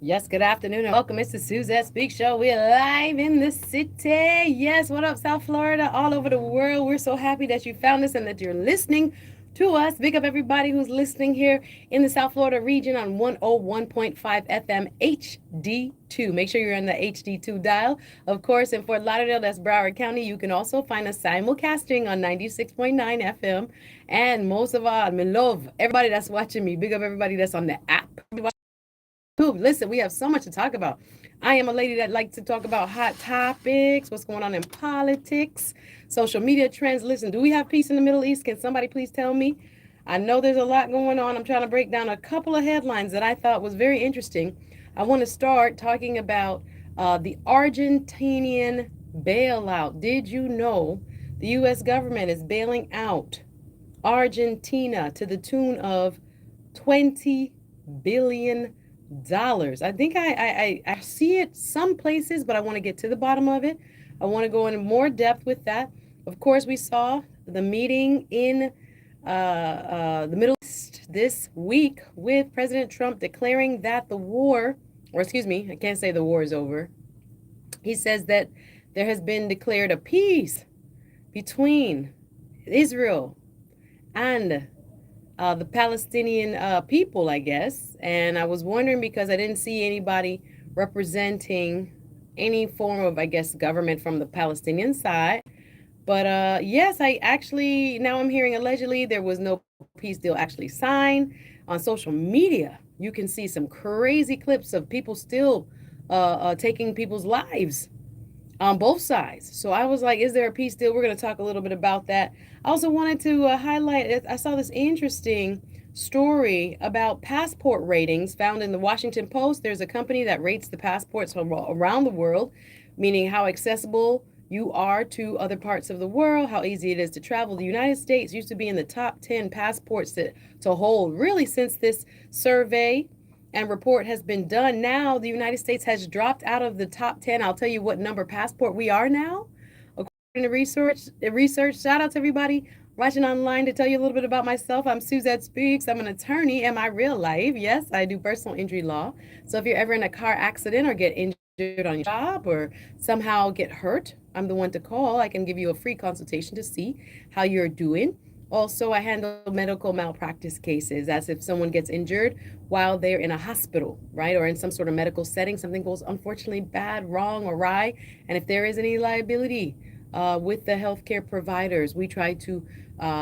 Yes, good afternoon and welcome. It's the Suzette Speaks Show. We're live in the city. Yes, what up, South Florida, all over the world. We're so happy that you found us and that you're listening to us. Big up everybody who's listening here in the South Florida region on 101.5 FM HD2. Make sure you're in the HD2 dial. Of course, in Fort Lauderdale, that's Broward County. You can also find us simulcasting on 96.9 FM. And most of all, I love everybody that's watching me. Big up everybody that's on the app. Listen, we have so much to talk about. I am a lady that likes to talk about hot topics, what's going on in politics, social media trends. Listen, do we have peace in the Middle East? Can somebody please tell me? I know there's a lot going on. I'm trying to break down a couple of headlines that I thought was very interesting. I want to start talking about the Argentinian bailout. Did you know the U.S. government is bailing out Argentina to the tune of $20 billion? I think I see it some places, but I want to get to the bottom of it. I want to go into more depth with that. Of course, we saw the meeting in the Middle East this week with President Trump declaring that the war, or excuse me, I can't say the war is over. He says that there has been declared a peace between Israel and the Palestinian people, I guess. And I was wondering because I didn't see anybody representing any form of, I guess, government from the Palestinian side. But yes, I actually, now I'm hearing allegedly there was no peace deal actually signed. On social media, you can see some crazy clips of people still taking people's lives on both sides. So I was like, is there a peace deal? We're going to talk a little bit about that. I also wanted to highlight, I saw this interesting story about passport ratings found in the Washington Post. There's a company that rates the passports from around the world, meaning how accessible you are to other parts of the world, how easy it is to travel. The United States used to be in the top 10 passports to hold, really, since this survey and report has been done. Now the United States has dropped out of the top 10. I'll tell you what number passport we are now. According to research, shout out to everybody watching online. To tell you a little bit about myself, I'm Suzette Speaks. I'm an attorney in my real life. Yes, I do personal injury law. So if you're ever in a car accident or get injured on your job or somehow get hurt, I'm the one to call. I can give you a free consultation to see how you're doing. Also, I handle medical malpractice cases, as if someone gets injured while they're in a hospital, right? Or in some sort of medical setting, something goes unfortunately bad, wrong, or awry. And if there is any liability with the healthcare providers, we try to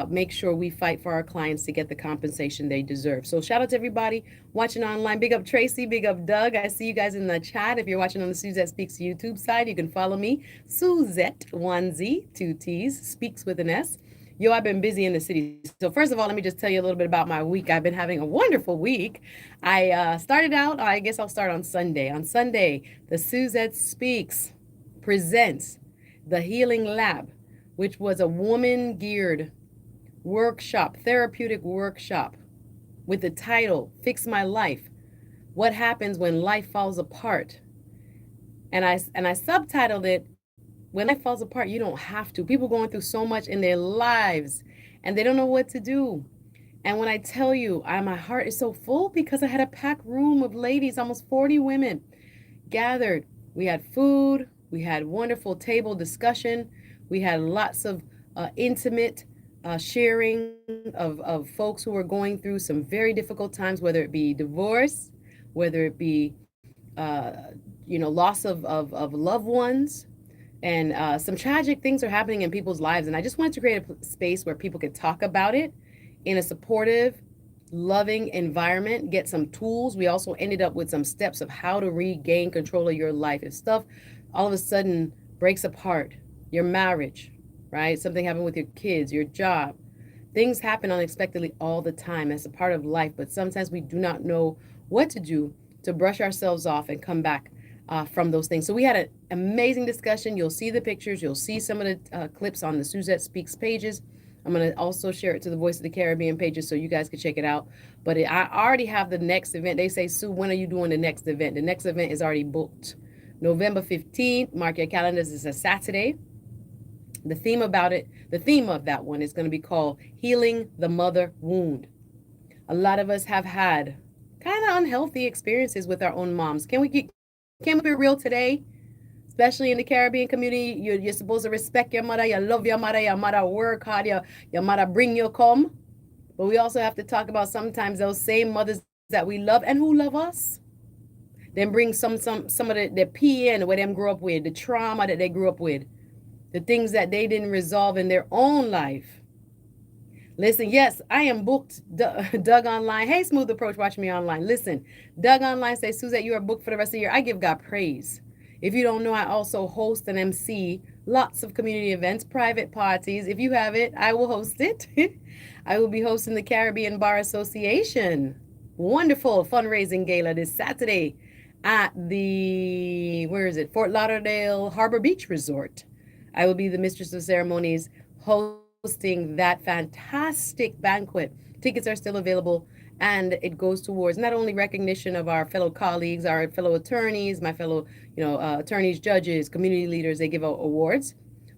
make sure we fight for our clients to get the compensation they deserve. So shout out to everybody watching online. Big up Tracy, big up Doug. I see you guys in the chat. If you're watching on the Suzette Speaks YouTube side, you can follow me, Suzette, 1Z, 2 T's, Speaks with an S. Yo, I've been busy in the city. So first of all, let me just tell you a little bit about my week. I've been having a wonderful week. I started out, I guess I'll start on Sunday. On Sunday, the Suzette Speaks presents the Healing Lab, which was a woman-geared workshop, therapeutic workshop with the title, Fix My Life, What Happens When Life Falls Apart. And I subtitled it, When Life Falls Apart, You Don't Have to. People going through so much in their lives and they don't know what to do. And when I tell you, my heart is so full because I had a packed room of ladies, almost 40 women gathered. We had food, we had wonderful table discussion, we had lots of intimate sharing of folks who are going through some very difficult times, whether it be divorce, whether it be loss of loved ones, and some tragic things are happening in people's lives. And I just wanted to create a space where people could talk about it in a supportive, loving environment, get some tools. We also ended up with some steps of how to regain control of your life. If stuff all of a sudden breaks apart, your marriage, right? Something happened with your kids, your job. Things happen unexpectedly all the time. That's a part of life, but sometimes we do not know what to do to brush ourselves off and come back from those things. So we had an amazing discussion. You'll see the pictures. You'll see some of the clips on the Suzette Speaks pages. I'm going to also share it to the Voice of the Caribbean pages so you guys can check it out. But I already have the next event. They say, Sue, when are you doing the next event? The next event is already booked. November 15th. Mark your calendars. It's a Saturday. The theme of that one is going to be called Healing the Mother Wound. A lot of us have had kind of unhealthy experiences with our own moms. Can we be real today? Especially in the Caribbean community, you're supposed to respect your mother, you love your mother work hard, your mother bring you come. But we also have to talk about sometimes those same mothers that we love and who love us. Then bring some of the pain where them grew up with, the trauma that they grew up with, the things that they didn't resolve in their own life. Listen, yes, I am booked. Doug Online. Hey, Smooth Approach, watch me online. Listen, Doug Online says, Suzette, you are booked for the rest of the year. I give God praise. If you don't know, I also host and MC lots of community events, private parties. If you have it, I will host it. I will be hosting the Caribbean Bar Association. Wonderful fundraising gala this Saturday at the, where is it? Fort Lauderdale Harbor Beach Resort. I will be the mistress of ceremonies hosting that fantastic banquet. Tickets are still available, and it goes towards not only recognition of our fellow colleagues, our fellow attorneys, my fellow, attorneys, judges, community leaders. They give out awards,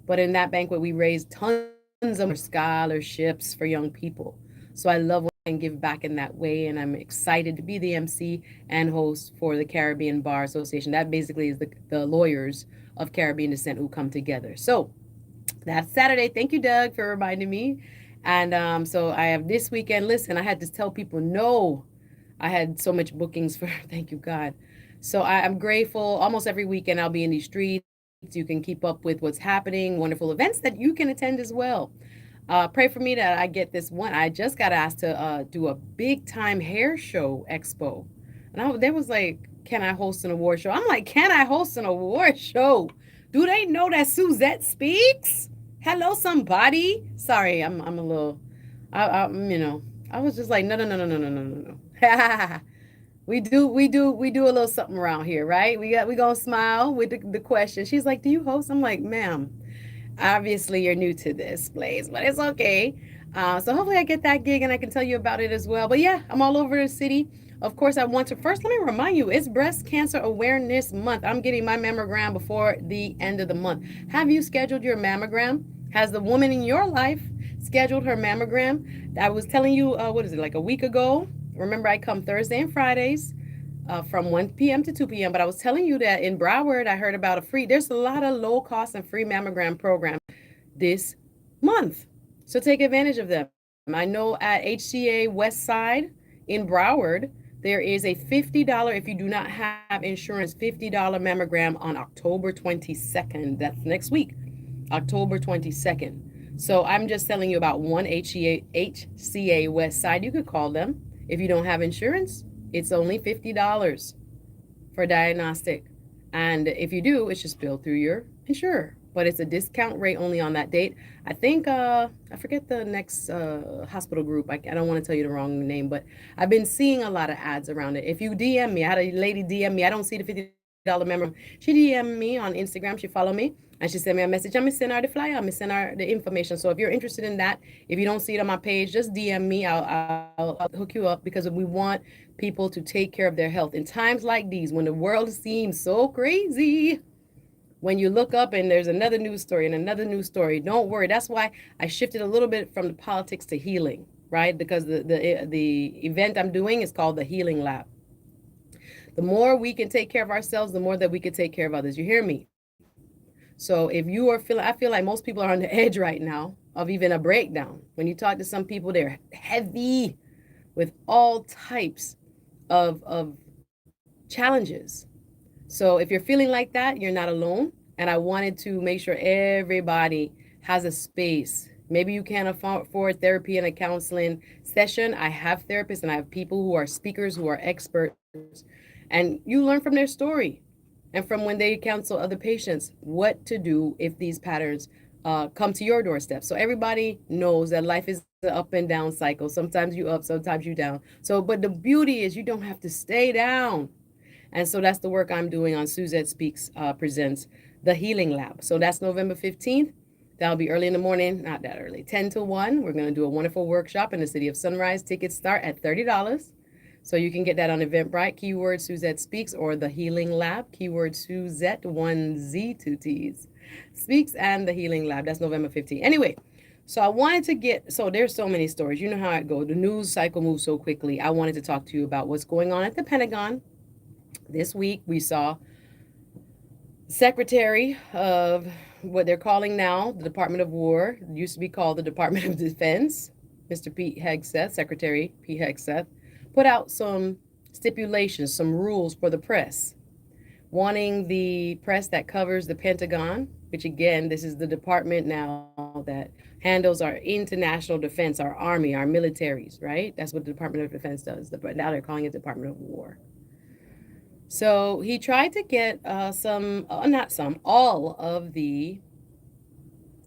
but in that banquet we raise tons of scholarships for young people. So I love when I can give back in that way, and I'm excited to be the MC and host for the Caribbean Bar Association. That basically is the lawyers of Caribbean descent who come together. So that's Saturday. Thank you, Doug, for reminding me. And so I have this weekend. Listen, I had to tell people no. I had so much bookings for, thank you, God. So I'm grateful. Almost every weekend I'll be in these streets. You can keep up with what's happening, wonderful events that you can attend as well. Pray for me that I get this one. I just got asked to do a big time hair show expo. And they was like, can I host an award show? I'm like, can I host an award show? Do they know that Suzette speaks? Hello, somebody. Sorry, I'm a little, I was just like, no. we do a little something around here, right? We gonna smile with the question. She's like, do you host? I'm like, ma'am, obviously you're new to this place, but it's okay. So hopefully I get that gig and I can tell you about it as well. But yeah, I'm all over the city. Of course, I want to first let me remind you, it's Breast Cancer Awareness Month. I'm getting my mammogram before the end of the month. Have you scheduled your mammogram? Has the woman in your life scheduled her mammogram? I was telling you, what is it, like a week ago? Remember, I come Thursday and Fridays from 1 p.m. to 2 p.m. But I was telling you that in Broward, I heard about there's a lot of low cost and free mammogram programs this month. So take advantage of them. I know at HCA West Side in Broward, there is a $50, if you do not have insurance, $50 mammogram on October 22nd. That's next week, October 22nd. So I'm just telling you about one HCA West Side. You could call them. If you don't have insurance, it's only $50 for diagnostic. And if you do, it's just billed through your insurer. But it's a discount rate only on that date. I think, I forget the next hospital group. I don't want to tell you the wrong name, but I've been seeing a lot of ads around it. If you DM me, I had a lady DM me. I don't see the $50 member. She DM'd me on Instagram. She followed me and she sent me a message. I'm going to send her the flyer. I'm going to send her the information. So if you're interested in that, if you don't see it on my page, just DM me. I'll hook you up because we want people to take care of their health. In times like these, when the world seems so crazy, when you look up and there's another news story and another news story, don't worry. That's why I shifted a little bit from the politics to healing, right? Because the event I'm doing is called the Healing Lab. The more we can take care of ourselves, the more that we can take care of others. You hear me? So if you are feeling, I feel like most people are on the edge right now of even a breakdown. When you talk to some people, they're heavy with all types of challenges. So if you're feeling like that, you're not alone. And I wanted to make sure everybody has a space. Maybe you can't afford therapy and a counseling session. I have therapists and I have people who are speakers, who are experts. And you learn from their story and from when they counsel other patients what to do if these patterns come to your doorstep. So everybody knows that life is an up and down cycle. Sometimes you up, sometimes you down. So, but the beauty is you don't have to stay down. And so that's the work I'm doing on Suzette Speaks presents the Healing Lab. So that's November 15th. That'll be early in the morning, not that early, 10 to 1. We're going to do a wonderful workshop in the city of Sunrise. Tickets start at $30. So you can get that on Eventbrite, keyword Suzette Speaks, or the Healing Lab, keyword Suzette, 1Z, 2T's. Speaks and the Healing Lab. That's November 15th. Anyway, so I wanted to get, so there's so many stories. You know how it goes. The news cycle moves so quickly. I wanted to talk to you about what's going on at the Pentagon. This week we saw Secretary of what they're calling now the Department of War, it used to be called the Department of Defense, Mr. Pete Hegseth, Secretary Pete Hegseth, put out some stipulations, some rules for the press, wanting the press that covers the Pentagon, which again, this is the department now that handles our international defense, our army, our militaries, right? That's what the Department of Defense does. Now they're calling it Department of War. So he tried to get all of the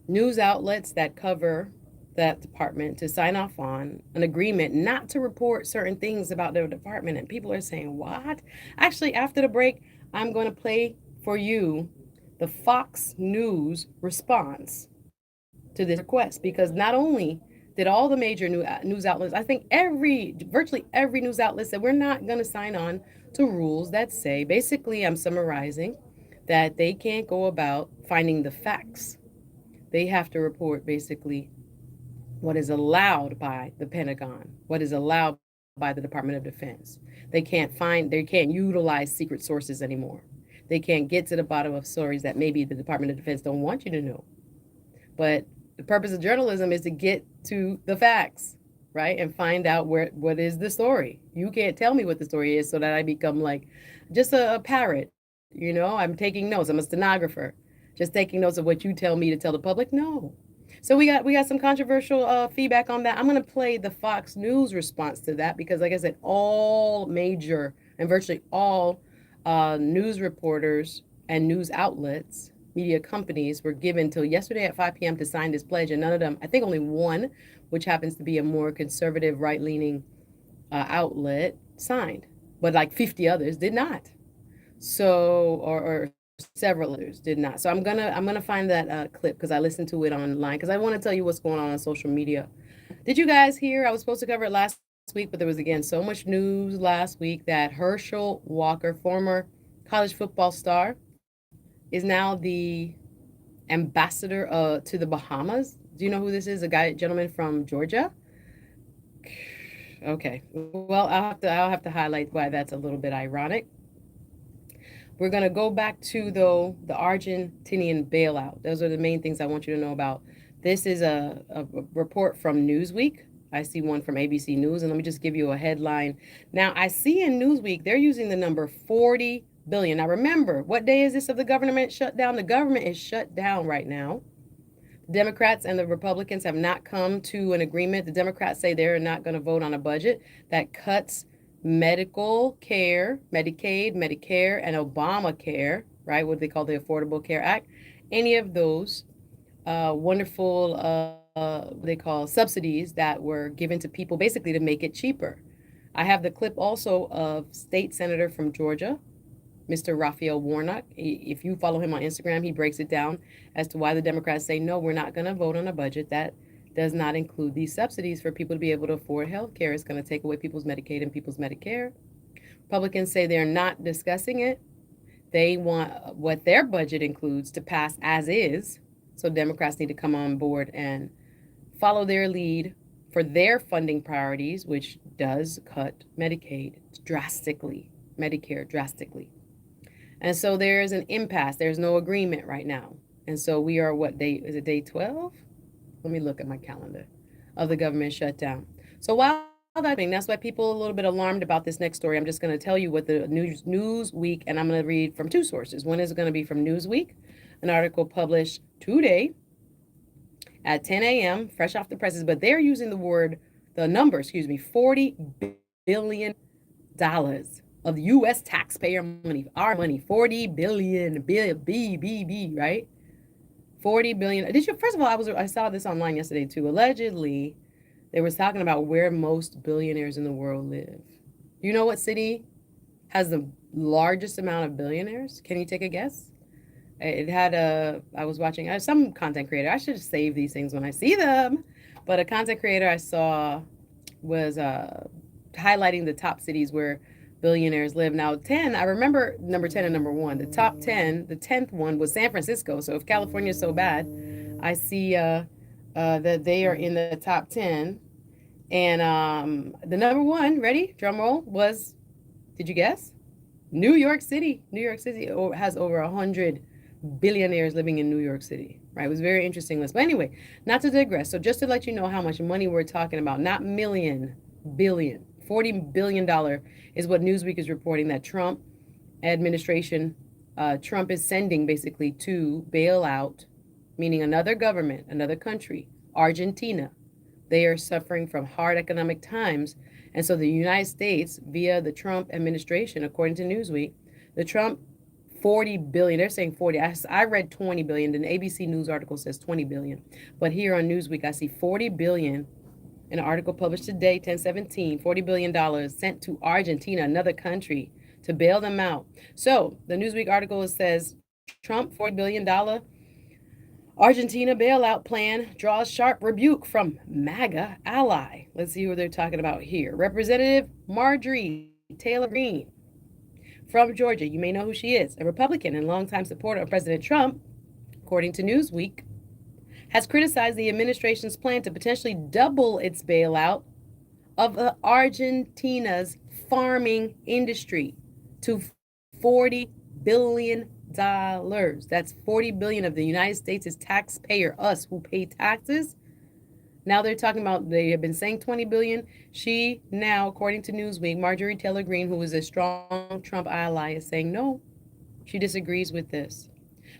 news outlets that cover that department to sign off on an agreement not to report certain things about their department. And people are saying, what? Actually, after the break, I'm going to play for you the Fox News response to this request, because not only did all the major news outlets, I think virtually every news outlet said we're not going to sign on to rules that say, basically, I'm summarizing, that they can't go about finding the facts. They have to report basically what is allowed by the Pentagon, what is allowed by the Department of Defense. They can't utilize secret sources anymore. They can't get to the bottom of stories that maybe the Department of Defense don't want you to know. But the purpose of journalism is to get to the facts, right? And find out what is the story. You can't tell me what the story is so that I become like just a parrot. I'm taking notes. I'm a stenographer, just taking notes of what you tell me to tell the public. No. So we got some controversial feedback on that. I'm going to play the Fox News response to that because, like I said, all major and virtually all news reporters and news outlets, media companies, were given till yesterday at 5 p.m. to sign this pledge, and none of them, I think only one, which happens to be a more conservative, right-leaning outlet, signed, but like 50 others did not. So, or several others did not. So I'm gonna find that clip because I listened to it online because I want to tell you what's going on social media. Did you guys hear? I was supposed to cover it last week, but there was again so much news last week that Herschel Walker, former college football star, is now the ambassador to the Bahamas. Do you know who this is? Gentleman from Georgia. Okay, well I'll have to highlight why that's a little bit ironic. We're going to go back to, though, the Argentinian bailout. Those are the main things I want you to know about. This is a report from Newsweek. I see one from ABC News, and let me just give you a headline. Now, I see in Newsweek, they're using the number 40 billion. Now, remember, what day is this of the government shutdown? The government is shut down right now. The Democrats and the Republicans have not come to an agreement. The Democrats say they're not going to vote on a budget that cuts medical care, Medicaid, Medicare, and Obamacare, right? What they call the Affordable Care Act. Any of those wonderful, what they call subsidies that were given to people basically to make it cheaper. I have the clip also of State Senator from Georgia, Mr. Raphael Warnock. If you follow him on Instagram, he breaks it down as to why the Democrats say, no, we're not going to vote on a budget that does not include these subsidies for people to be able to afford health care. It's going to take away people's Medicaid and people's Medicare. Republicans say they're not discussing it. They want what their budget includes to pass as is. So Democrats need to come on board and follow their lead for their funding priorities, which does cut Medicaid drastically, Medicare drastically. And so there is an impasse. There's no agreement right now. And so we are, is it day 12? Let me look at my calendar of the government shutdown. So while that's why people are a little bit alarmed about this next story. I'm just going to tell you what the Newsweek, and I'm going to read from two sources. One is going to be from Newsweek, an article published today at 10 a.m., fresh off the presses, but they're using the number, $40 billion of U.S. taxpayer money, our money, 40 billion, B, right? 40 billion. First of all, I saw this online yesterday too. Allegedly, they was talking about where most billionaires in the world live. You know what city has the largest amount of billionaires. Can you take a guess? It had I was watching some content creator. I should save these things when I see them. But a content creator I saw was highlighting the top cities where billionaires live. Now, 10, I remember number 10 and number one. The top 10, the 10th one was San Francisco. So if California is so bad, I see that they are in the top 10. And the number one, ready? Drum roll, was, did you guess? New York City. New York City has over 100 billionaires living in New York City, right? It was a very interesting list. But anyway, not to digress. So just to let you know how much money we're talking about, not million, billion. $40 billion is what Newsweek is reporting that Trump administration, Trump is sending basically to bail out, meaning another government, another country, Argentina. They are suffering from hard economic times. And so the United States, via the Trump administration, according to Newsweek, the Trump 40 billion, they're saying 40. I read 20 billion. An ABC News article says 20 billion. But here on Newsweek, I see 40 billion in an article published today, 10/17, $40 billion sent to Argentina, another country, to bail them out. So the Newsweek article says Trump $40 billion Argentina bailout plan draws sharp rebuke from MAGA ally. Let's see who they're talking about here. Representative Marjorie Taylor Greene from Georgia. You may know who she is, a Republican and longtime supporter of President Trump, according to Newsweek, has criticized the administration's plan to potentially double its bailout of Argentina's farming industry to $40 billion. That's 40 billion of the United States' taxpayer, us who pay taxes. Now they're talking about, they have been saying 20 billion. She now, according to Newsweek, Marjorie Taylor Greene, who is a strong Trump ally, is saying no, she disagrees with this.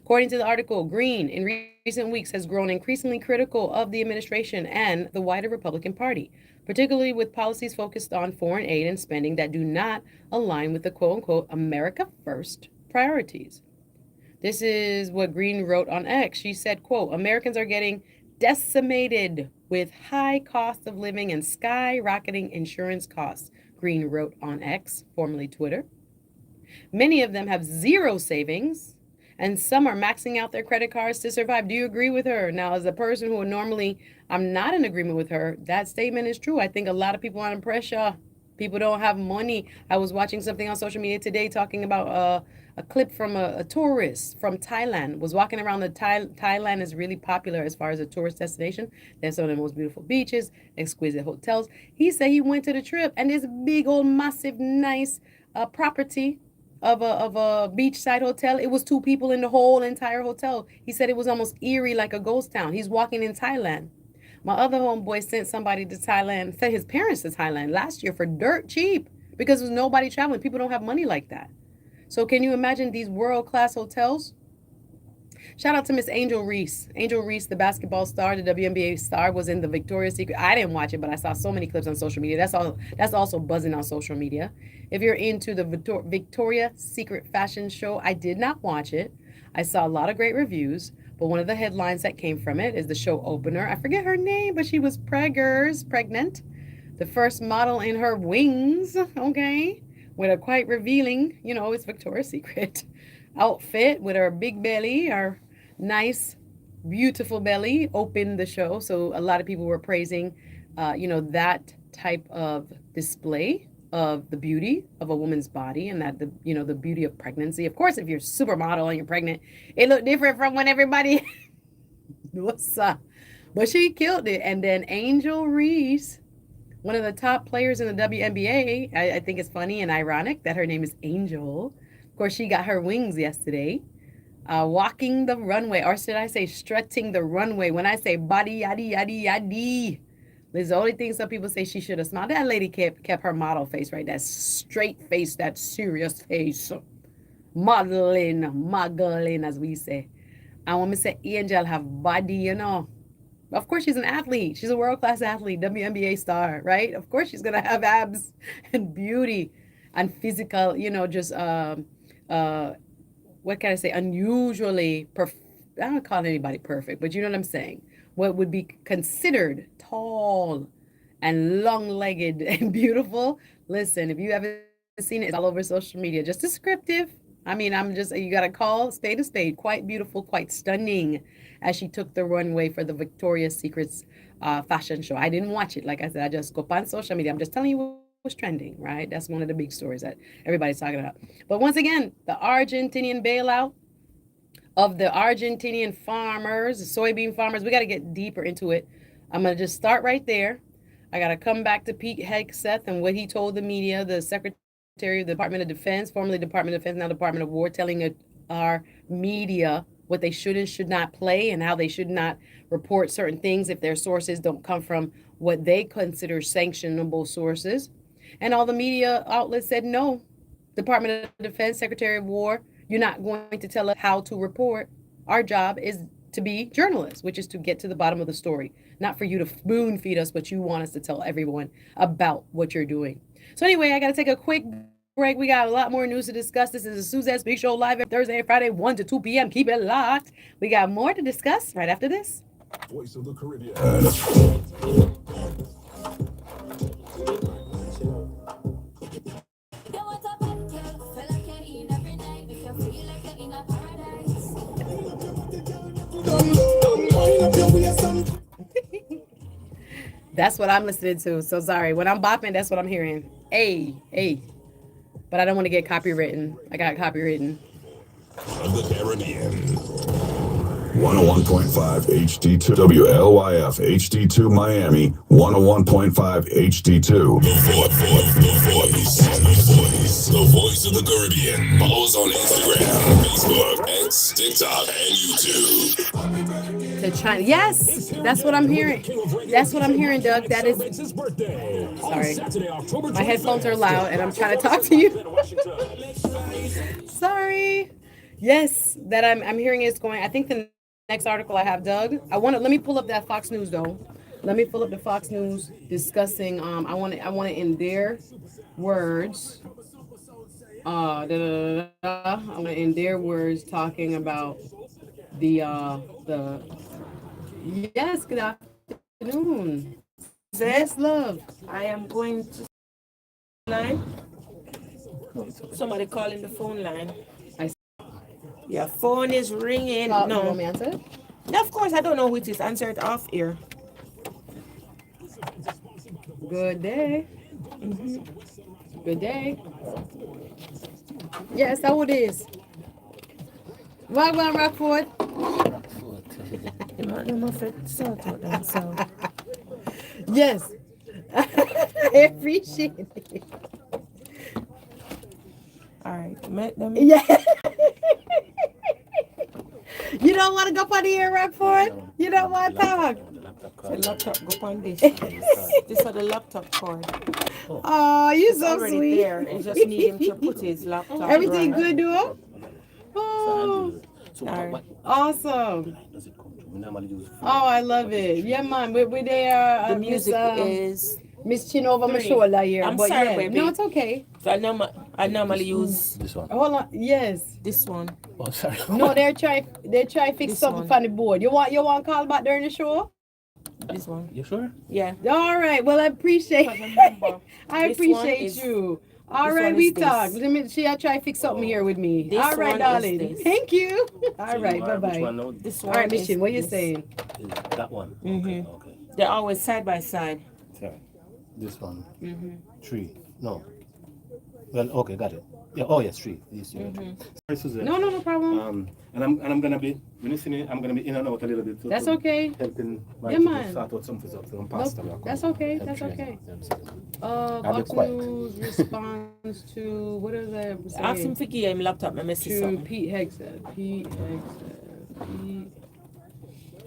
According to the article, Greene in recent weeks has grown increasingly critical of the administration and the wider Republican Party, particularly with policies focused on foreign aid and spending that do not align with the quote-unquote America First priorities. This is what Greene wrote on X. She said, quote, Americans are getting decimated with high cost of living and skyrocketing insurance costs, Greene wrote on X, formerly Twitter. Many of them have zero savings, and some are maxing out their credit cards to survive. Do you agree with her? Now, as a person who would normally, I'm not in agreement with her, that statement is true. I think a lot of people are under pressure. People don't have money. I was watching something on social media today talking about a clip from a tourist from Thailand, was walking around the Thailand is really popular as far as a tourist destination. There's some of the most beautiful beaches, exquisite hotels. He said he went to the trip and this big old massive nice property of a beachside hotel. It was two people in the whole entire hotel. He said it was almost eerie, like a ghost town. He's walking in Thailand. My other homeboy sent somebody to Thailand, sent his parents to Thailand last year for dirt cheap because there's nobody traveling. People don't have money like that. So can you imagine these world-class hotels? Shout out to Miss Angel Reese. Angel Reese, the basketball star, the WNBA star, was in the Victoria's Secret. I didn't watch it, but I saw so many clips on social media. That's also buzzing on social media. If you're into the Victoria's Secret fashion show, I did not watch it. I saw a lot of great reviews, but one of the headlines that came from it is the show opener. I forget her name, but she was pregnant. The first model in her wings, okay, with a quite revealing, it's Victoria's Secret outfit with her big belly, her nice, beautiful belly, opened the show. So a lot of people were praising, that type of display of the beauty of a woman's body and that the beauty of pregnancy. Of course, if you're a supermodel and you're pregnant, it looked different from when everybody what's up. But she killed it. And then Angel Reese, one of the top players in the WNBA, I think it's funny and ironic that her name is Angel. Of course, she got her wings yesterday, walking the runway, or should I say strutting the runway. When I say body, yaddy, yaddy, yaddy, there's the only thing some people say she should have smiled. That lady kept her model face, right? That straight face, that serious face. Modeling, as we say. And when we say Angel have body, of course, she's an athlete. She's a world-class athlete, WNBA star, right? Of course, she's going to have abs and beauty and physical, just, what can I say, unusually, I don't call anybody perfect, but you know what I'm saying? What would be considered tall and long-legged and beautiful. Listen, if you haven't seen it. It's all over social media. Just descriptive. I mean, you got to call spade a spade. Quite beautiful, quite stunning as she took the runway for the Victoria's Secret's fashion show. I didn't watch it. Like I said, I just go on social media. I'm just telling you what was trending, right? That's one of the big stories that everybody's talking about. But once again, the Argentinian bailout of the Argentinian farmers, the soybean farmers, we got to get deeper into it. I'm going to just start right there. I got to come back to Pete Hegseth and what he told the media, the Secretary of the Department of Defense, formerly Department of Defense, now Department of War, telling our media what they should and should not play and how they should not report certain things if their sources don't come from what they consider sanctionable sources. And all the media outlets said no. Department of Defense, Secretary of War, you're not going to tell us how to report. Our job is to be journalists, which is to get to the bottom of the story, not for you to spoon feed us, but you want us to tell everyone about what you're doing. So anyway, I got to take a quick break. We got a lot more news to discuss. This is a Suzette Speaks Show live every Thursday and Friday, 1 to 2 p.m. Keep it locked. We got more to discuss right after this. Voice of the Caribbean. That's what I'm listening to. So sorry. When I'm bopping, that's what I'm hearing. Hey, hey. But I don't want to get copywritten. I got copywritten. Of the Caribbean. 101.5 HD2 WLYF HD2 Miami 101.5 HD2 the voice of the Caribbean. Follow us on Instagram, Facebook, X, TikTok, and YouTube. To China. Yes, that's what I'm hearing. That's what I'm hearing, Doug. That is. Sorry, my headphones are loud, and I'm trying to talk to you. Sorry. Yes, that I'm hearing is going. I think the next article I have, Doug. Let me pull up that Fox News though. Let me pull up the Fox News discussing. I want it in their words. I'm in their words talking about the yes, good afternoon. Yes, love. I am going to line. Somebody calling the phone line. Your phone is ringing. No. No. Want me answer it? No, of course I don't know who it is. Answer it off ear. Good day. Good day. Yes, how it is. Wagwan Rockford. You might know my friend sort out that sound. Yes. I appreciate it. All right, met them. Yeah. You don't want to go on the air, Rockford? You don't want to talk? The laptop go on this. This is the laptop cord. Oh, you're It's so already sweet. there. You just need him to put his laptop. Everything right. good, dude? Oh, Alright. awesome. Oh, I love it. Yeah, man. We're there. The music is. Miss Chin over my shoulder here. I'm but sorry, yeah. baby. No, it's okay. So I normally use This one. Hold on. Yes. this one. Oh, sorry. No, they're trying to fix This something one. from the board. You want call back during the show? This one. You sure? Yeah. All right. Well, I appreciate Remember, I this one appreciate is- you. All this right, one we is this. talk. Let me see. I try to fix something here with me. This All right, one is darling. this. Thank you. All So right. you Bye are- which one bye. now? This All one. right, Mission. What you this. saying? Is that one? Mhm. Okay, okay. They're always side by side. Sorry. This one. Mm-hmm. 3. No. Well, okay, got it. Yeah. Oh, yes, 3. Yes, you Sorry, Suzette. No problem. And I'm gonna be when you see me, I'm gonna be in and out a little bit. That's okay. Helping my Yeah, people man. sort out some stuff from Nope, pastor. that's okay. That's okay. I'll be Fox quiet. News responds to what is that? Ask him to give him laptop. My message To something. Pete Hegseth.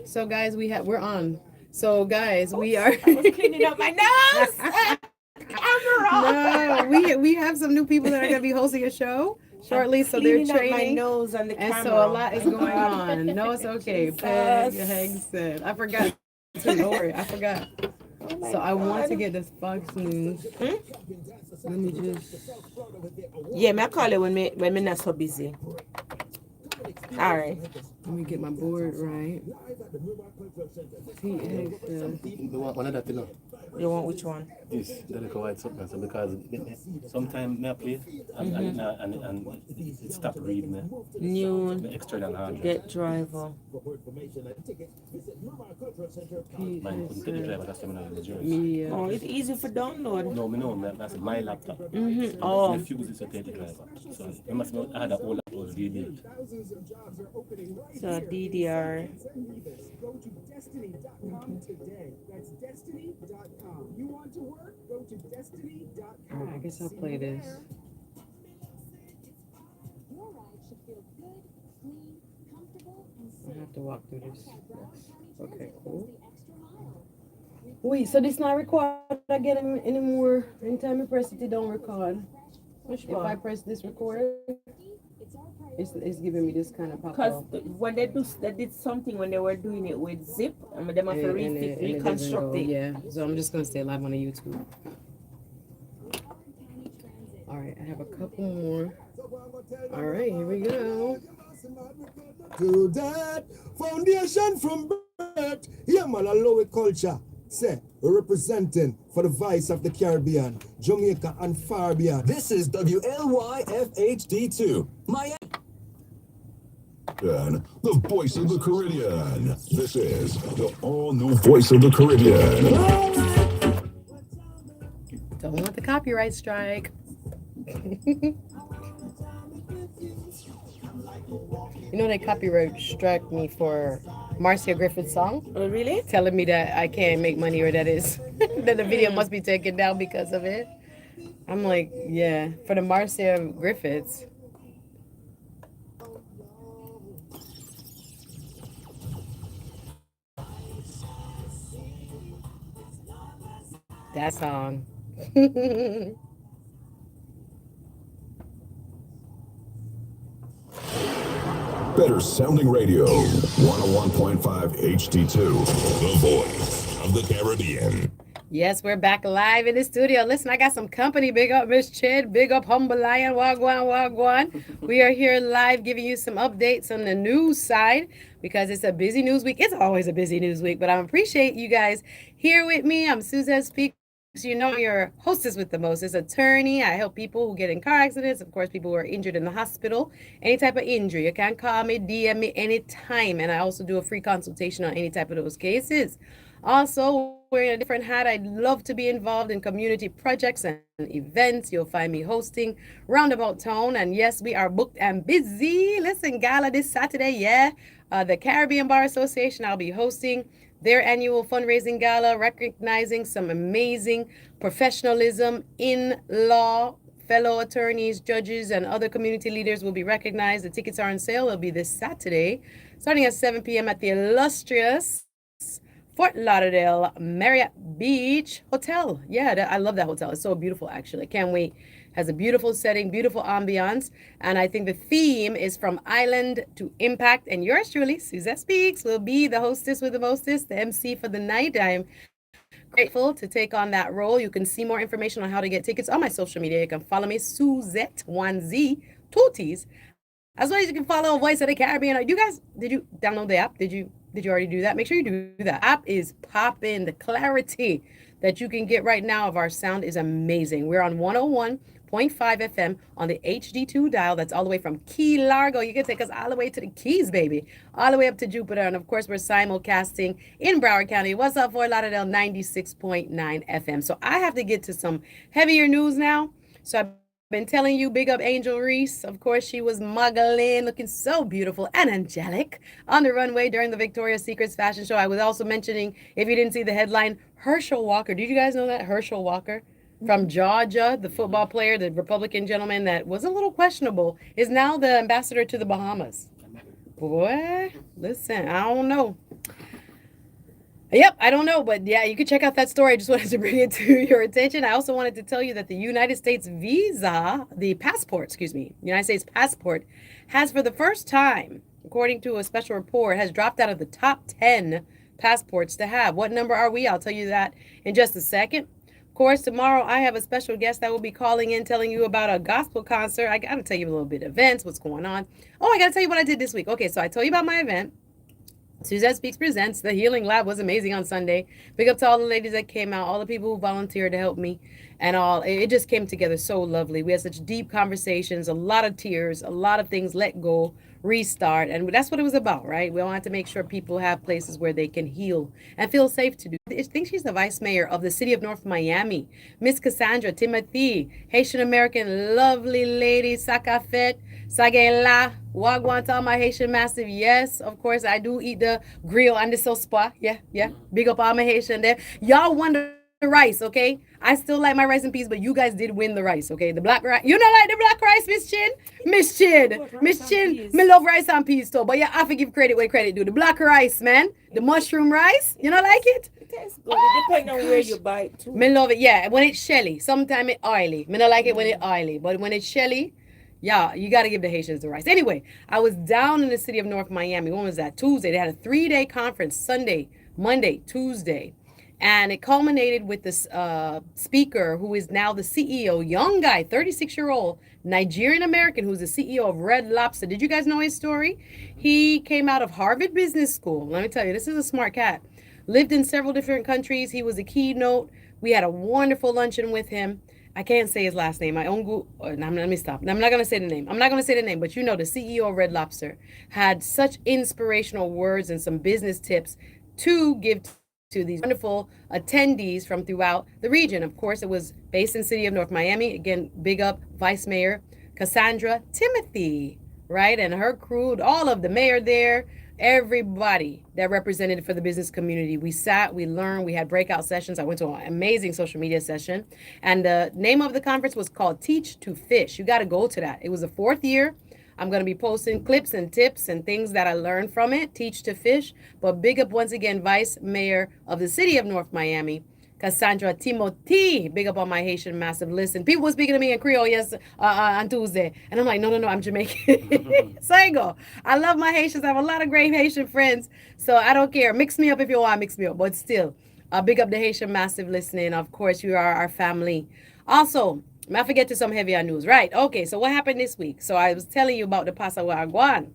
So guys, we're on. So guys, we are. I was cleaning up my nose. Camera. No, we have some new people that are gonna be hosting a show shortly, so they're Cleaning up my training. nose and the And camera. so a lot is going on. No, it's okay. Peg Jesus. Hegseth. I forgot. Don't worry, I forgot. Oh my So I want to God. get this Fox News. Let me just. Yeah, me I call it when me not so busy. All right. Let me get my board right. One of that, you know. You want which one? This, the little white something, because sometimes I play and it stopped reading me. New The external hard. get driver. Mine couldn't get the driver, that's the one in Media. Oh, it's easy for download. No, me know, that's my laptop. Oh. My fuse is to take the driver. So you must know I had an old laptop DD. So DDR. Go to destiny.com today. That's destiny.com. You want to work? Go to destiny.com. Alright, I guess I'll play this. Your ride should feel good, clean, comfortable, and I safe. have to walk through this. Yes. Okay, cool. The extra mile. Wait, so this not record again anymore? Anytime I press it, it don't record. Which If I one? press this record, it's giving me this kind of pop Because up. when they did something when they were doing it with zip, and them have to It doesn't reconstruct go, it. yeah. So I'm just gonna stay live on the YouTube. All right, I have a couple more. All right, here we go. To that foundation from birth, yeah man, I love it culture. Say, we're representing for the vice of the Caribbean, Jamaica and far beyond. This is WLYFHD2, Miami. The voice of the Caribbean. This is the all-new voice of the Caribbean. Don't want the copyright strike. You know they copyright struck me for Marcia Griffith's song, Oh, really? telling me that I can't make money or that is that the video must be taken down because of it. I'm like, yeah, for the Marcia Griffiths. That song. Better sounding radio. 101.5 HD2. The voice of the Caribbean. Yes, we're back live in the studio. Listen, I got some company. Big up Miss Chid. Big up Humble Lion. Wagwan, wagwan. We are here live giving you some updates on the news side because it's a busy news week. It's always a busy news week, but I appreciate you guys here with me. I'm Suzette Speaks. You know, your hostess with the most is attorney. I help people who get in car accidents, of course, people who are injured in the hospital, any type of injury. You can call me, DM me anytime, and I also do a free consultation on any type of those cases. Also, wearing a different hat, I'd love to be involved in community projects and events. You'll find me hosting Roundabout Town, and yes, we are booked and busy. Listen, gala this Saturday, yeah. The Caribbean Bar Association, I'll be hosting their annual fundraising gala, recognizing some amazing professionalism in law. Fellow attorneys, judges, and other community leaders will be recognized. The tickets are on sale. It'll be this Saturday, starting at 7 p.m. at the illustrious Fort Lauderdale Marriott Beach Hotel. Yeah, I love that hotel. It's so beautiful, actually. I can't wait. Has a beautiful setting, beautiful ambiance. And I think the theme is from island to impact. And yours truly, Suzette Speaks, will be the hostess with the mostest, the MC for the night. I'm grateful to take on that role. You can see more information on how to get tickets on my social media. You can follow me, Suzette, 1Z, 2 T's. As well as you can follow Voice of the Caribbean. You guys, did you download the app? Did you already do that? Make sure you do that. App is popping. The clarity that you can get right now of our sound is amazing. We're on 101.5 FM on the HD2 dial. That's all the way from Key Largo. You can take us all the way to the Keys, baby. All the way up to Jupiter. And of course, we're simulcasting in Broward County. What's up, Fort Lauderdale? 96.9 FM. So I have to get to some heavier news now. So I've been telling you, big up Angel Reese. Of course, she was muggling, looking so beautiful and angelic on the runway during the Victoria's Secrets fashion show. I was also mentioning, if you didn't see the headline, Herschel Walker. Did you guys know that? Herschel Walker from Georgia, the football player, the Republican gentleman that was a little questionable, is now the ambassador to the Bahamas. Boy, listen, I don't know. Yep, I don't know, but yeah, you can check out that story. I just wanted to bring it to your attention. I also wanted to tell you that the United States United States passport has for the first time, according to a special report, has dropped out of the top 10 passports to have. What number are we? I'll tell you that in just a second. Of course, tomorrow I have a special guest that will be calling in, telling you about a gospel concert. I got to tell you a little bit of events, what's going on. Oh, I got to tell you what I did this week. Okay, so I told you about my event. Suzette Speaks presents. The Healing Lab was amazing on Sunday. Big up to all the ladies that came out, all the people who volunteered to help me, and all. It just came together so lovely. We had such deep conversations, a lot of tears, a lot of things let go, restart, and that's what it was about, right? We wanted to make sure people have places where they can heal and feel safe to do. I think she's the vice mayor of the city of North Miami, Miss Cassandra Timothy, Haitian American, lovely lady, Sakafet. Sagela, Wagwan to all my Haitian massive. Yes, of course, I do eat the grill and the sauce spa. Yeah. Big up all my Haitian there. Y'all won the rice, okay? I still like my rice and peas, but you guys did win the rice, okay? The black rice. You don't like the black rice, Miss Chin? Miss Chin, me love rice and peas too, but you have to give credit where credit due. The black rice, man. The mushroom rice. You don't like it? It tastes good. It depends on where you buy it too. Me love it, yeah. When it's shelly. Sometimes it's oily. Me don't like it when it's oily, but when it's shelly, yeah, you got to give the Haitians the rice. Anyway, I was down in the city of North Miami. When was that? Tuesday. They had a 3-day conference, Sunday, Monday, Tuesday. And it culminated with this speaker who is now the CEO, young guy, 36-year-old Nigerian American, who's the CEO of Red Lobster. Did you guys know his story? He came out of Harvard Business School. Let me tell you, this is a smart cat. Lived in several different countries. He was a keynote. We had a wonderful luncheon with him. I can't say his last name. Let me stop. I'm not going to say the name. But you know, the CEO of Red Lobster had such inspirational words and some business tips to give to these wonderful attendees from throughout the region. Of course, it was based in the city of North Miami. Again, big up Vice Mayor Cassandra Timothy, right? And her crew, all of the mayor there, everybody that represented for the business community. We sat, we learned, we had breakout sessions. I went to an amazing social media session. And the name of the conference was called Teach to Fish. You got to go to that. It was the 4th year. I'm going to be posting clips and tips and things that I learned from it. Teach to Fish. But big up once again, Vice Mayor of the city of North Miami, Cassandra Timothy. Big up on my Haitian massive. Listen, people were speaking to me in Creole on Tuesday. And I'm like, no, I'm Jamaican. So I go. I love my Haitians. I have a lot of great Haitian friends. So I don't care. Mix me up if you want, mix me up. But still, big up the Haitian massive listening. Of course, you are our family. Also, I forget to some heavier news. Right. Okay. So what happened this week? So I was telling you about the Pasawaguan.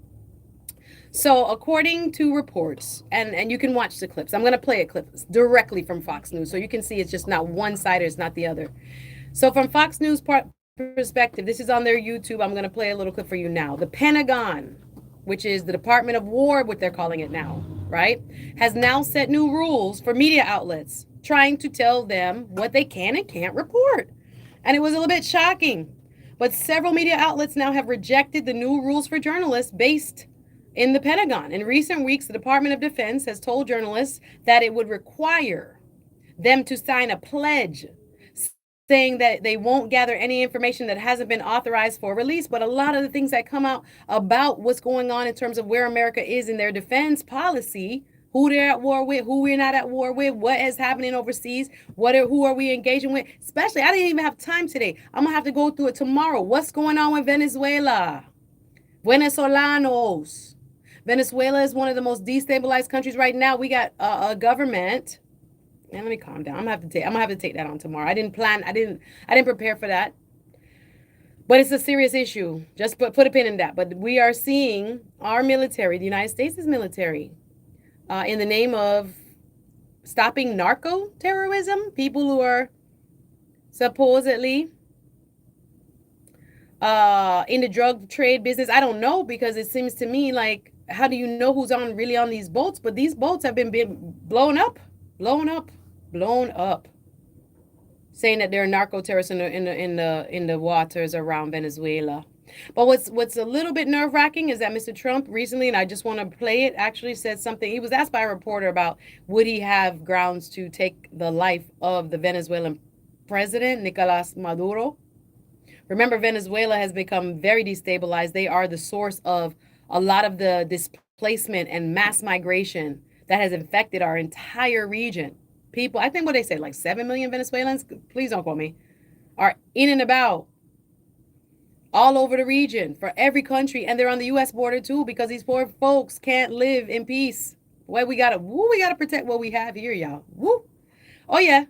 So according to reports, and you can watch the clips. I'm going to play a clip directly from Fox News. So you can see it's just not one side or it's not the other. So from Fox News perspective, this is on their YouTube. I'm going to play a little clip for you now. The Pentagon, which is the Department of War, what they're calling it now, right, has now set new rules for media outlets, trying to tell them what they can and can't report. And it was a little bit shocking. But several media outlets now have rejected the new rules for journalists based in the Pentagon. In recent weeks, the Department of Defense has told journalists that it would require them to sign a pledge saying that they won't gather any information that hasn't been authorized for release. But a lot of the things that come out about what's going on in terms of where America is in their defense policy, who they're at war with, who we're not at war with, what is happening overseas, who are we engaging with? Especially, I didn't even have time today. I'm going to have to go through it tomorrow. What's going on with Venezuela? Venezolanos. Venezuela is one of the most destabilized countries right now. We got a government. Man, let me calm down. I'm gonna have to take that on tomorrow. I didn't prepare for that. But it's a serious issue. Just put a pin in that. But we are seeing our military, the United States' military, in the name of stopping narco terrorism, people who are supposedly in the drug trade business. I don't know, because it seems to me like, how do you know who's really on these boats? But these boats have been blown up, saying that there are narco terrorists in the waters around Venezuela. But what's a little bit nerve-wracking is that Mr. Trump recently, and I just want to play it, actually said something. He was asked by a reporter about would he have grounds to take the life of the Venezuelan president, Nicolas Maduro. Remember, Venezuela has become very destabilized. They are the source of a lot of the displacement and mass migration that has infected our entire region. People, I think what they say, like 7 million Venezuelans, please don't quote me, are in and about all over the region for every country. And they're on the U.S. border too, because these poor folks can't live in peace. Well, we gotta protect what we have here, y'all. Woo. Oh yeah.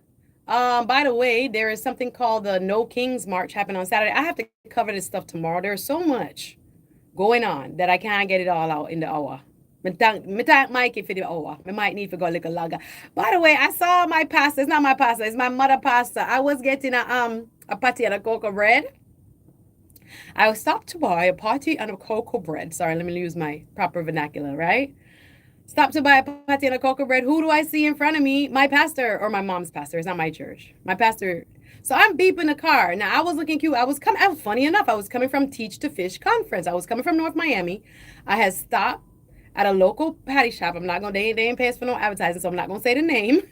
By the way, there is something called the No Kings March happening on Saturday. I have to cover this stuff tomorrow. There's so much going on that I can't get it all out in the hour. Me thank Mikey for the hour. I might need to go a little longer. By the way, I saw my pastor. It's not my pastor. It's my mother pastor. I was getting a patty and a cocoa bread. I stopped to buy a patty and a cocoa bread. Sorry, let me use my proper vernacular, right? Stopped to buy a patty and a cocoa bread. Who do I see in front of me? My pastor, or my mom's pastor. It's not my church. My pastor. So I'm beeping the car. Now I was looking cute. Funny enough, I was coming from Teach to Fish conference. I was coming from North Miami. I had stopped at a local patty shop. I'm not gonna, they ain't pay us for no advertising, so I'm not gonna say the name.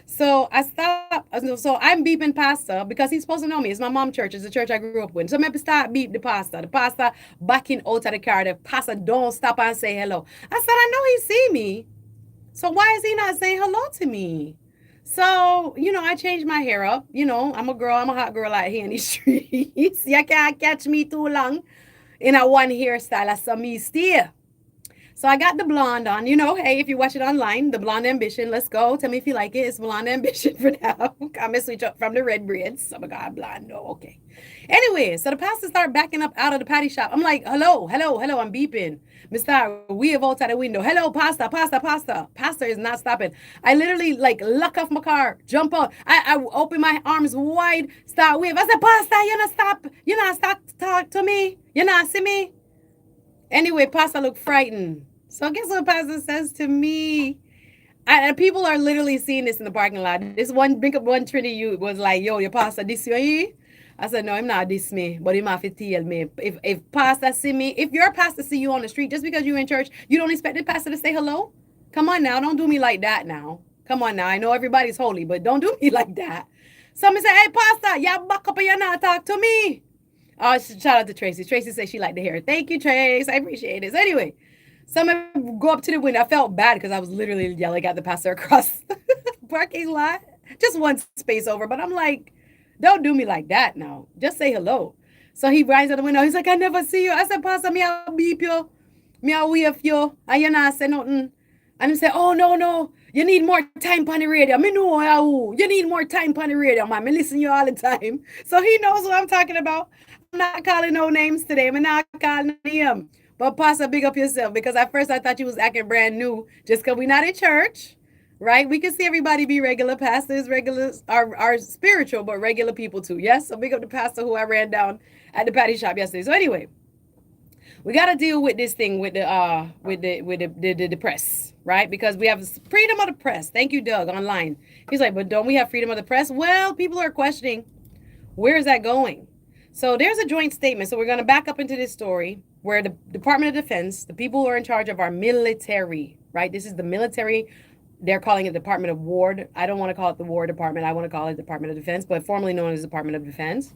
So I stopped. So I'm beeping pastor because he's supposed to know me. It's my mom church. It's the church I grew up with. So maybe start beep the pastor. The pastor backing out of the car. The pastor don't stop and say hello. I said, I know he see me. So why is he not saying hello to me? So, I changed my hair up. I'm a girl. I'm a hot girl out here in the streets. You can't catch me too long in a one hairstyle. I saw me steer. So I got the blonde on. Hey, if you watch it online, the blonde ambition. Let's go. Tell me if you like it. It's blonde ambition for now. I'm gonna switch up from the red braids. Oh my God, blonde. No, okay. Anyway, so the pastor started backing up out of the patty shop. I'm like, hello. I'm beeping. Mr. We have out of the window. Hello, pastor. Pastor is not stopping. I literally lock off my car, jump out. I open my arms wide, start wave. I said, pastor, you not stop. You not stop to talk to me. You not see me. Anyway, pastor looked frightened. So guess what pastor says to me? And people are literally seeing this in the parking lot. This one Trinity youth was like, yo, your pastor this you? I said, no, I'm not this me, but he might have to tell me. If pastor see me, if your pastor see you on the street, just because you're in church, you don't expect the pastor to say hello? Come on now, don't do me like that now. Come on now, I know everybody's holy, but don't do me like that. Somebody say, hey, pastor, you back up and you not talk to me. Oh, shout out to Tracy. Tracy said she liked the hair. Thank you, Trace. I appreciate it. So anyway, someone go up to the window. I felt bad because I was literally yelling at the pastor across the parking lot. Just one space over. But I'm like, don't do me like that now. Just say hello. So he rides out the window. He's like, I never see you. I said, Pastor, me I'll beep you. Me I'll wave you. And you not say nothing. And he said, oh, no. You need more time on the radio. Me know how. You need more time on the radio, man. Me listen to you all the time. So he knows what I'm talking about. I'm not calling no names today. I'm not calling him. But Pastor, big up yourself. Because at first I thought you was acting brand new. Just because we're not in church. Right? We can see everybody be regular. Pastors, regulars are spiritual, but regular people too. Yes? So big up the pastor who I ran down at the patty shop yesterday. So anyway, we got to deal with this thing with the press, right? Because we have freedom of the press. Thank you, Doug, online. He's like, but don't we have freedom of the press? Well, people are questioning, where is that going? So there's a joint statement. So we're going to back up into this story where the Department of Defense, the people who are in charge of our military, right? This is the military. They're calling it Department of War. I don't want to call it the War Department. I want to call it Department of Defense, but formerly known as Department of Defense.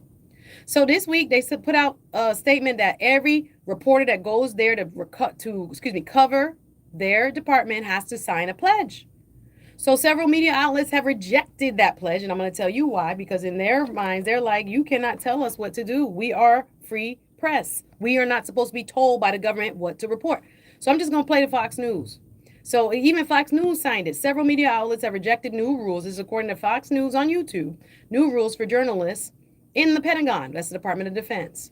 So this week they put out a statement that every reporter that goes there to cover their department has to sign a pledge. So several media outlets have rejected that pledge, and I'm going to tell you why. Because in their minds, they're like, you cannot tell us what to do. We are free press. We are not supposed to be told by the government what to report. So I'm just going to play the Fox News. So even Fox News signed it. Several media outlets have rejected new rules. This is according to Fox News on YouTube. New rules for journalists in the Pentagon. That's the Department of Defense.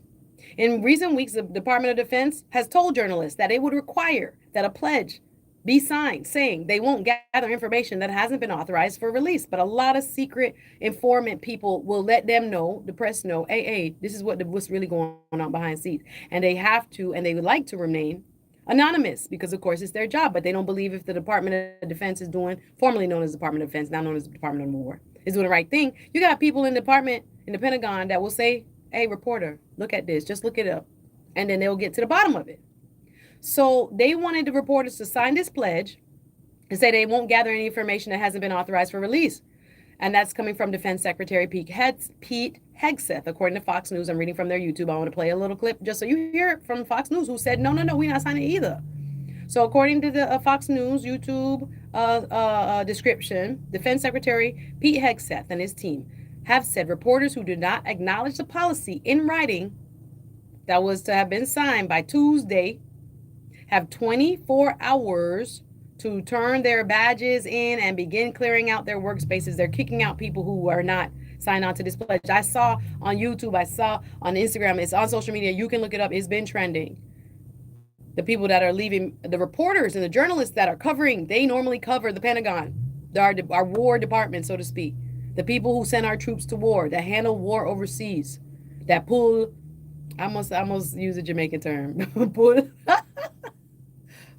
In recent weeks, the Department of Defense has told journalists that it would require that a pledge be signed saying they won't gather information that hasn't been authorized for release. But a lot of secret informant people will let them know, the press know, hey, this is what's really going on behind the scenes. And they have to, and they would like to remain anonymous because, of course, it's their job. But they don't believe if the Department of Defense is doing, formerly known as Department of Defense, now known as the Department of War, is doing the right thing. You got people in the department, in the Pentagon, that will say, hey, reporter, look at this. Just look it up. And then they'll get to the bottom of it. So they wanted the reporters to sign this pledge and say they won't gather any information that hasn't been authorized for release. And that's coming from Defense Secretary Pete Hegseth, according to Fox News. I'm reading from their YouTube. I want to play a little clip just so you hear it from Fox News, who said, no, we're not signing either. So according to the Fox News YouTube description, Defense Secretary Pete Hegseth and his team have said reporters who do not acknowledge the policy in writing that was to have been signed by Tuesday have 24 hours to turn their badges in and begin clearing out their workspaces. They're kicking out people who are not signed on to this pledge. I saw on YouTube, I saw on Instagram, it's on social media. You can look it up. It's been trending. The people that are leaving, the reporters and the journalists that are covering, they normally cover the Pentagon, our war department, so to speak. The people who send our troops to war, that handle war overseas, that pull, I must use a Jamaican term, pull.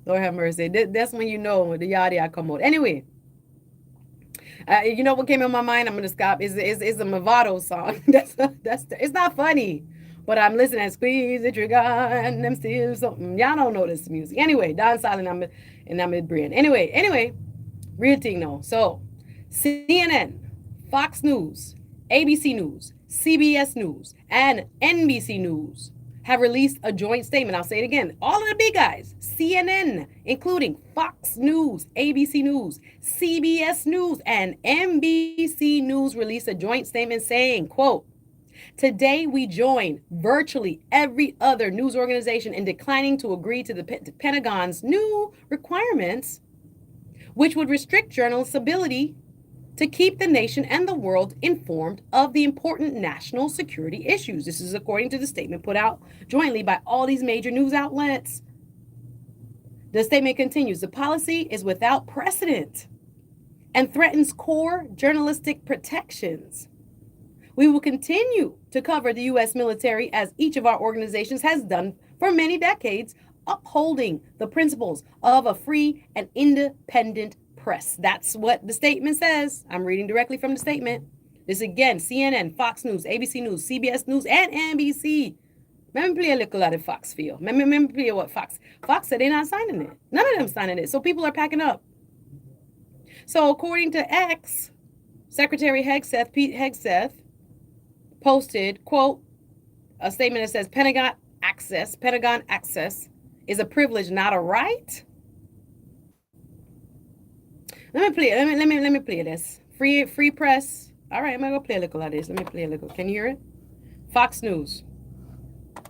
Lord have mercy. That's when you know the yada I come out. Anyway, you know what came in my mind? I'm gonna stop. Is a Movado song. That's it's not funny, but I'm listening. Squeeze the trigger and I'm still something. Y'all don't know this music. Anyway, Don Silent I'm in Brian. Anyway, real thing though. So CNN, Fox News, ABC News, CBS News, and NBC News have released a joint statement. I'll say it again. All of the big guys, CNN, including Fox News, ABC News, CBS News, and NBC News, released a joint statement saying, quote, "Today we join virtually every other news organization in declining to agree to the Pentagon's new requirements, which would restrict journalists' ability to keep the nation and the world informed of the important national security issues." This is according to the statement put out jointly by all these major news outlets. The statement continues, "The policy is without precedent and threatens core journalistic protections. We will continue to cover the U.S. military as each of our organizations has done for many decades, upholding the principles of a free and independent press." That's what the statement says. I'm reading directly from the statement. This again, CNN, Fox News, ABC News, CBS News, and NBC. Let me play a little of the Fox feel. Let me play what Fox said they're not signing it. None of them signing it. So people are packing up. So according to X, Secretary Hegseth, Pete Hegseth, posted, quote, a statement that says Pentagon access is a privilege, not a right. Let me play this. Free press. All right, I'm gonna go play a little of this. Let me play a little. Can you hear it? Fox News.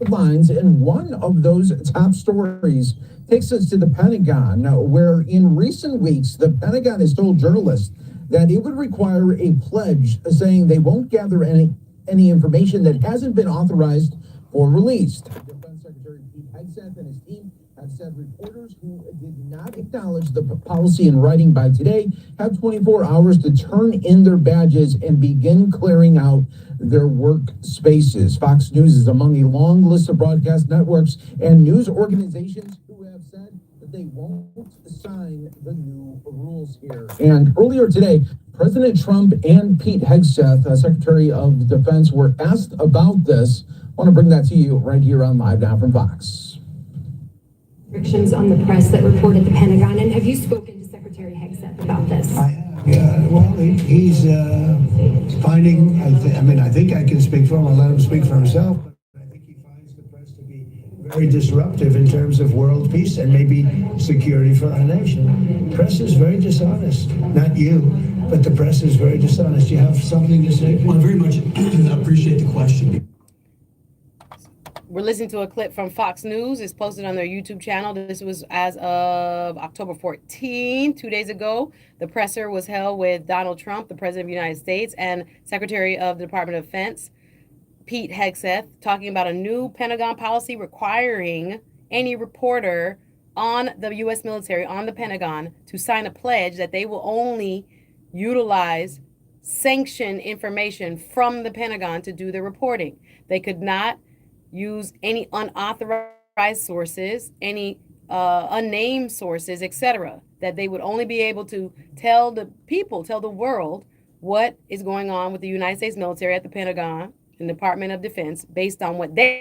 Lines, and one of those top stories takes us to the Pentagon, where in recent weeks, the Pentagon has told journalists that it would require a pledge saying they won't gather any information that hasn't been authorized or released. Defense Secretary Pete Hegseth and his team have said reporters who did not acknowledge the policy in writing by today have 24 hours to turn in their badges and begin clearing out their workspaces. Fox News is among a long list of broadcast networks and news organizations who have said that they won't sign the new rules here. And earlier today, President Trump and Pete Hegseth, Secretary of Defense, were asked about this. I want to bring that to you right here on Live Now from Fox. Restrictions on the press that report at the Pentagon, and have you spoken to Secretary Hegseth about this? I have. Yeah, well, he's finding, I think I can speak for him, I'll let him speak for himself, but I think he finds the press to be very disruptive in terms of world peace and maybe security for our nation. Press is very dishonest, not you, but the press is very dishonest. You have something to say? Well, I very much appreciate the question. We're listening to a clip from Fox News. It's posted on their YouTube channel. This was as of October 14, 2 days ago. The presser was held with Donald Trump, the President of the United States, and Secretary of the Department of Defense, Pete Hegseth, talking about a new Pentagon policy requiring any reporter on the U.S. military, on the Pentagon, to sign a pledge that they will only utilize sanctioned information from the Pentagon to do the reporting. They could not use any unauthorized sources, any unnamed sources, etc. That they would only be able to tell the world what is going on with the United States military at the Pentagon and Department of Defense based on what the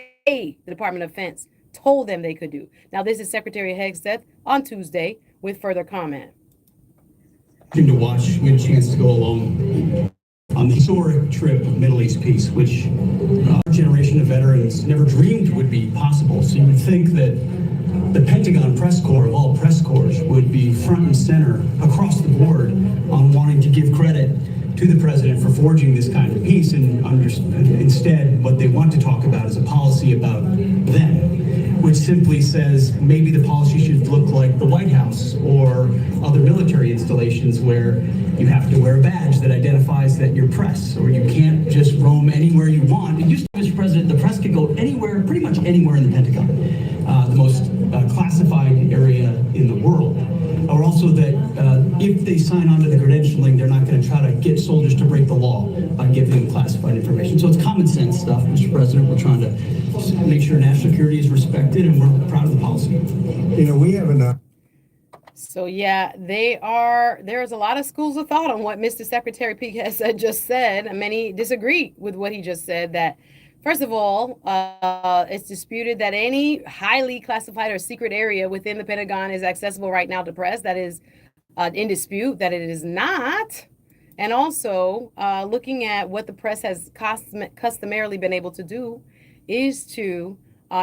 Department of Defense told them they could do. Now, this is Secretary Hegseth on Tuesday with further comment. To watch, we had a chance to go along on the historic trip of Middle East peace, which our generation of veterans never dreamed would be possible. So you would think that the Pentagon press corps of all press corps would be front and center across the board on wanting to give credit to the president for forging this kind of peace, and instead what they want to talk about is a policy about them, which simply says maybe the policy should look like the White House or other military installations where you have to wear a badge that identifies that you're press, or you can't just roam anywhere you want. It used to be, Mr. President, the press could go anywhere, pretty much anywhere in the Pentagon, the most classified area in the world. Or also that if they sign on to the credentialing, they're not going to try to get soldiers to break the law by giving them classified information. So it's common sense stuff, Mr. President. We're trying to make sure national security is respected, and we're proud of the policy. You know, we have enough. So yeah, there's a lot of schools of thought on what Mr. Secretary Peake has just said, and many disagree with what he just said. That first of all, it's disputed that any highly classified or secret area within the Pentagon is accessible right now to press. That is in dispute, that it is not. And also, looking at what the press has customarily been able to do is to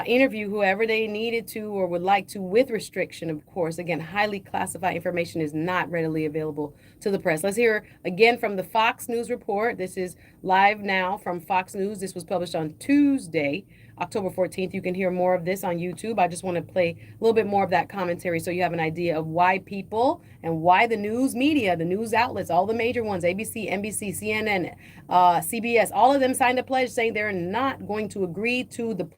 interview whoever they needed to or would like to, with restriction, of course. Again, highly classified information is not readily available to the press. Let's hear again from the Fox News report. This is live now from Fox News. This was published on Tuesday, October 14th. You can hear more of this on YouTube. I just want to play a little bit more of that commentary so you have an idea of why people and why the news media, the news outlets, all the major ones, ABC, NBC, CNN, CBS, all of them signed a pledge saying they're not going to agree to the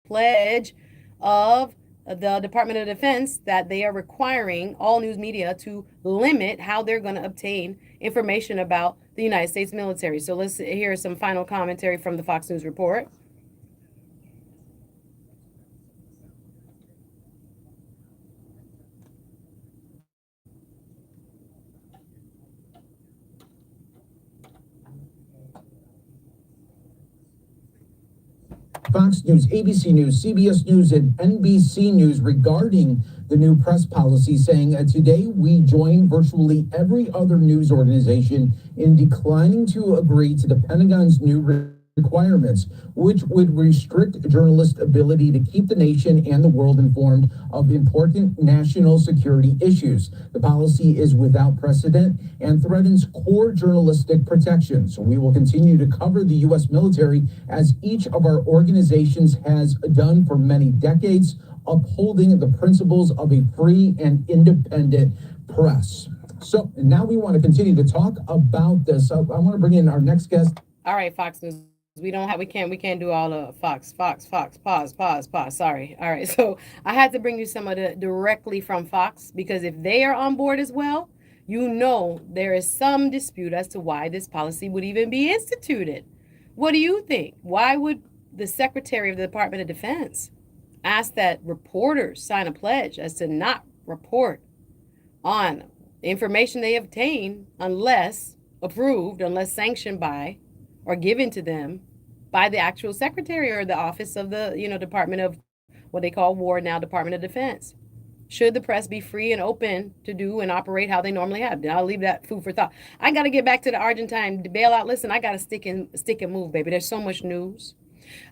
pledge of the Department of Defense that they are requiring all news media to limit how they're going to obtain information about the United States military. So let's hear some final commentary from the Fox News report. Fox News, ABC News, CBS News, and NBC News regarding the new press policy, saying today we join virtually every other news organization in declining to agree to the Pentagon's new requirements, which would restrict journalists' ability to keep the nation and the world informed of important national security issues. The policy is without precedent and threatens core journalistic protections. So we will continue to cover the U.S. military as each of our organizations has done for many decades, upholding the principles of a free and independent press. So now we want to continue to talk about this. I want to bring in our next guest. All right, Fox News. We can't do all the Fox, pause. Sorry. All right. So I had to bring you some of the directly from Fox, because if they are on board as well, you know, there is some dispute as to why this policy would even be instituted. What do you think? Why would the Secretary of the Department of Defense ask that reporters sign a pledge as to not report on information they obtain unless approved, unless sanctioned by or given to them by the actual secretary or the office of the, Department of what they call War, now Department of Defense? Should the press be free and open to do and operate how they normally have? Then I'll leave that food for thought. I got to get back to the Argentine bailout. Listen, I got to stick and move, baby. There's so much news.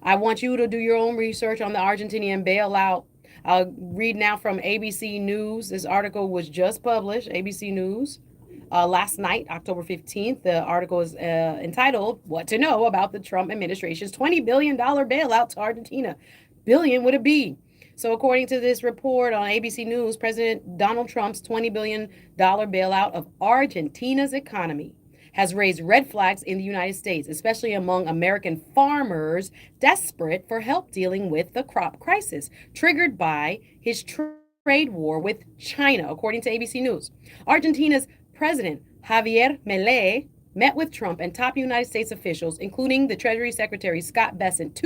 I want you to do your own research on the Argentinian bailout. I'll read now from ABC News. This article was just published, ABC News. Last night, October 15th, the article is entitled, What to Know About the Trump Administration's $20 billion Bailout to Argentina. Billion would it be? So according to this report on ABC News, President Donald Trump's $20 billion bailout of Argentina's economy has raised red flags in the United States, especially among American farmers desperate for help dealing with the crop crisis triggered by his trade war with China, according to ABC News. Argentina's President Javier Milei met with Trump and top United States officials, including the Treasury Secretary Scott Bessent,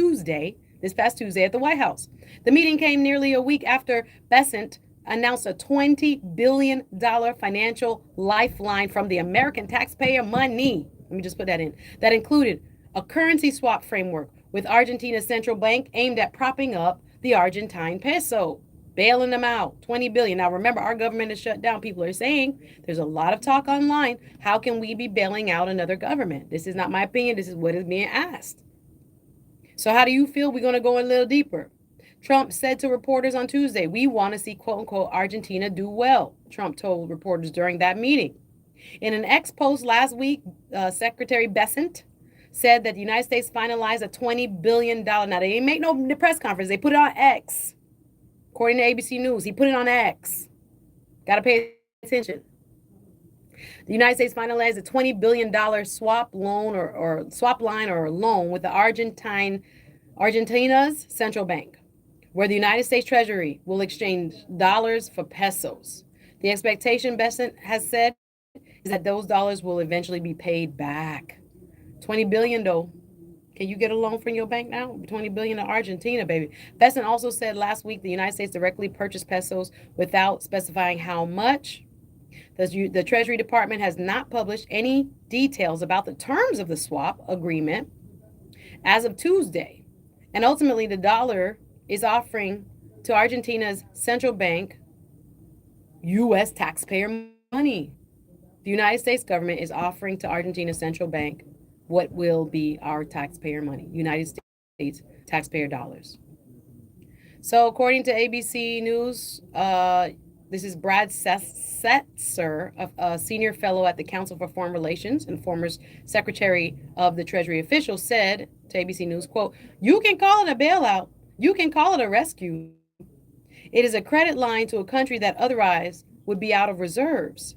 this past Tuesday at the White House. The meeting came nearly a week after Bessent announced a $20 billion financial lifeline from the American taxpayer money. Let me just put that in. That included a currency swap framework with Argentina's central bank aimed at propping up the Argentine peso, bailing them out, $20 billion. Now, remember, our government is shut down. People are saying there's a lot of talk online. How can we be bailing out another government? This is not my opinion. This is what is being asked. So how do you feel? We're going to go a little deeper. Trump said to reporters on Tuesday, we want to see, quote unquote, Argentina do well, Trump told reporters during that meeting. In an X post last week, Secretary Bessent said that the United States finalized a $20 billion. Now, they didn't make no press conference. They put it on X. According to ABC News, he put it on X. Got to pay attention. The United States finalized a $20 billion swap loan or swap line or loan with the Argentina's central bank, where the United States Treasury will exchange dollars for pesos. The expectation, Besant has said, is that those dollars will eventually be paid back. $20 billion, though. Can you get a loan from your bank now? $20 billion in Argentina, baby. Besant also said last week the United States directly purchased pesos without specifying how much. The Treasury Department has not published any details about the terms of the swap agreement as of Tuesday. And ultimately, the dollar is offering to Argentina's central bank U.S. taxpayer money. The United States government is offering to Argentina's central bank what will be our taxpayer money, United States taxpayer dollars. So according to ABC News, this is Brad Setzer, a senior fellow at the Council for Foreign Relations and former secretary of the Treasury official, said to ABC News, quote, "You can call it a bailout. You can call it a rescue. It is a credit line to a country that otherwise would be out of reserves."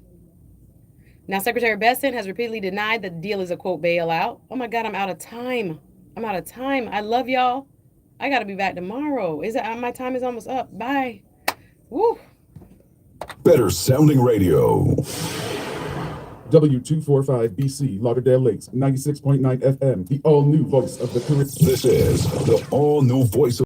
Now, Secretary Besant has repeatedly denied that the deal is a, quote, bailout. Oh, my God, I'm out of time. I love y'all. I got to be back tomorrow. My time is almost up. Bye. Woo. Better sounding radio. W245BC, Lauderdale Lakes, 96.9 FM, the all-new voice of the Caribbean. This is the all-new voice of